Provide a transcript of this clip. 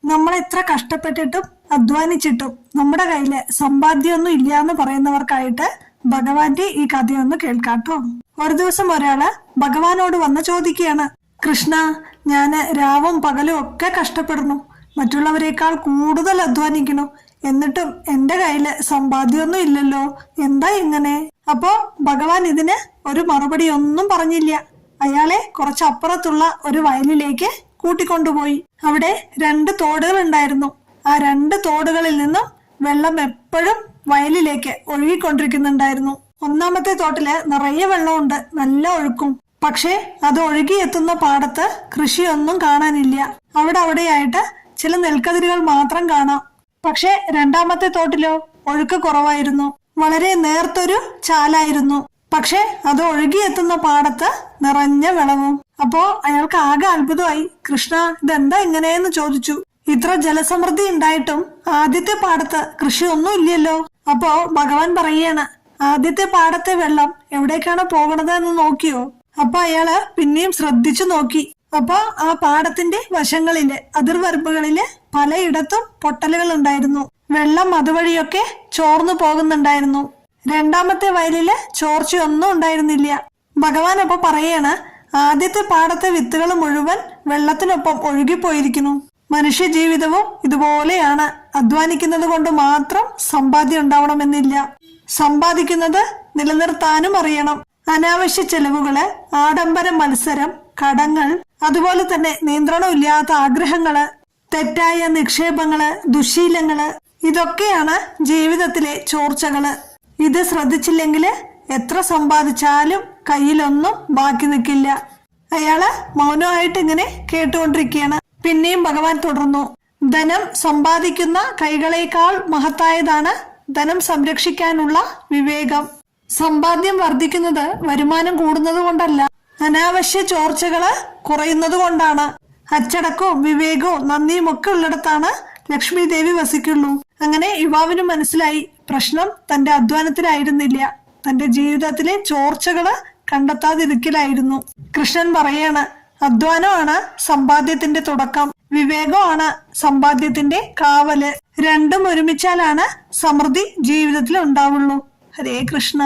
നമ്മൾ എത്ര കഷ്ടപ്പെട്ടിട്ടും അധ്വാനിച്ചിട്ടും നമ്മുടെ കയ്യില് സമ്പാദ്യമൊന്നും ഇല്ല എന്ന് പറയുന്നവർക്കായിട്ട് ഭഗവാന്റെ ഈ കഥയൊന്ന് കേൾക്കാട്ടോ. ഒരു ദിവസം ഒരാള് ഭഗവാനോട് വന്ന് ചോദിക്കുകയാണ്, കൃഷ്ണ, ഞാന് രാവും പകലും ഒക്കെ കഷ്ടപ്പെടുന്നു, മറ്റുള്ളവരെക്കാൾ കൂടുതൽ അധ്വാനിക്കണു, എന്നിട്ടും എന്റെ കയ്യില് സമ്പാദ്യമൊന്നും ഇല്ലല്ലോ, എന്താ ഇങ്ങനെ? അപ്പോ ഭഗവാൻ ഇതിന് ഒരു മറുപടി ഒന്നും പറഞ്ഞില്ല. അയാളെ കുറച്ചപ്പുറത്തുള്ള ഒരു വയലിലേക്ക് കൂട്ടിക്കൊണ്ടുപോയി. അവിടെ 2 തോടുകൾ ഉണ്ടായിരുന്നു. ആ 2 തോടുകളിൽ നിന്നും വെള്ളം എപ്പോഴും വയലിലേക്ക് ഒഴുകിക്കൊണ്ടിരിക്കുന്നുണ്ടായിരുന്നു. ഒന്നാമത്തെ തോട്ടില് നിറയെ വെള്ളമുണ്ട്, നല്ല ഒഴുക്കും. പക്ഷെ അത് ഒഴുകിയെത്തുന്ന പാടത്ത് കൃഷിയൊന്നും കാണാനില്ല. അവിടെയായിട്ട് ചില നെൽക്കതിരുകൾ മാത്രം കാണാം. പക്ഷെ രണ്ടാമത്തെ തോട്ടിലോ ഒഴുക്ക് കുറവായിരുന്നു. വളരെ നേർത്തൊരു ചാലായിരുന്നു. പക്ഷെ അത് ഒഴുകിയെത്തുന്ന പാടത്ത് നിറഞ്ഞ വെള്ളവും. അപ്പോ അയാൾക്ക് ആകെ അത്ഭുതമായി. കൃഷ്ണ, ഇതെന്താ ഇങ്ങനെയെന്ന് ചോദിച്ചു. ഇത്ര ജലസമൃദ്ധി ഉണ്ടായിട്ടും ആദ്യത്തെ പാടത്ത് കൃഷി ഒന്നും ഇല്ലല്ലോ. അപ്പോ ഭഗവാൻ പറയാണ്, ആദ്യത്തെ പാടത്തെ വെള്ളം എവിടേക്കാണ് പോകണത് എന്ന് നോക്കിയോ? അപ്പൊ അയാള് പിന്നെയും ശ്രദ്ധിച്ചു നോക്കി. അപ്പൊ ആ പാടത്തിന്റെ വശങ്ങളില്, അതിർവരമ്പുകളില് പലയിടത്തും പൊട്ടലുകൾ ഉണ്ടായിരുന്നു. വെള്ളം അതുവഴിയൊക്കെ ചോർന്നു പോകുന്നുണ്ടായിരുന്നു. രണ്ടാമത്തെ വയലില് ചോർച്ചയൊന്നും ഉണ്ടായിരുന്നില്ല. ഭഗവാൻ അപ്പൊ പറയാണ്, ആദ്യത്തെ പാടത്തെ വിത്തുകൾ മുഴുവൻ വെള്ളത്തിനൊപ്പം ഒഴുകിപ്പോയിരിക്കുന്നു. മനുഷ്യ ജീവിതവും ഇതുപോലെയാണ്. അധ്വാനിക്കുന്നത് കൊണ്ട് മാത്രം സമ്പാദ്യം ഉണ്ടാവണമെന്നില്ല. സമ്പാദിക്കുന്നത് നിലനിർത്താനും അറിയണം. അനാവശ്യ ചെലവുകള്, ആഡംബര മത്സരം, കടങ്ങൾ, അതുപോലെ തന്നെ നിയന്ത്രണമില്ലാത്ത ആഗ്രഹങ്ങള്, തെറ്റായ നിക്ഷേപങ്ങള്, ദുശീലങ്ങള്, ഇതൊക്കെയാണ് ജീവിതത്തിലെ ചോർച്ചകള്. ഇത് ശ്രദ്ധിച്ചില്ലെങ്കില് എത്ര സമ്പാദിച്ചാലും കയ്യിലൊന്നും ബാക്കി നിൽക്കില്ല. അയാള് മൗനമായിട്ട് ഇങ്ങനെ കേട്ടുകൊണ്ടിരിക്കുകയാണ്. പിന്നെയും ഭഗവാൻ തുടർന്നു, ധനം സമ്പാദിക്കുന്ന കൈകളേക്കാൾ മഹത്തായതാണ് ധനം സംരക്ഷിക്കാനുള്ള വിവേകം. സമ്പാദ്യം വർദ്ധിക്കുന്നത് വരുമാനം കൂടുന്നത് കൊണ്ടല്ല, അനാവശ്യ ചോർച്ചകള് കുറയുന്നത് കൊണ്ടാണ്. അച്ചടക്കവും വിവേകവും നന്ദിയും ഒക്കെ ഉള്ളിടത്താണ് ലക്ഷ്മി ദേവി വസിക്കുള്ളൂ. അങ്ങനെ യുവാവിന് മനസ്സിലായി, പ്രശ്നം തന്റെ അധ്വാനത്തിലായിരുന്നില്ല, തന്റെ ജീവിതത്തിലെ ചോർച്ചകള് കണ്ടെത്താതിരിക്കലായിരുന്നു. കൃഷ്ണൻ പറയാണ്, അധ്വാനമാണ് സമ്പാദ്യത്തിന്റെ തുടക്കം, വിവേകമാണ് സമ്പാദ്യത്തിന്റെ കാവല്. രണ്ടും ഒരുമിച്ചാലാണ് സമൃദ്ധി ജീവിതത്തിൽ ഉണ്ടാവുള്ളൂ. ഹരേ കൃഷ്ണ.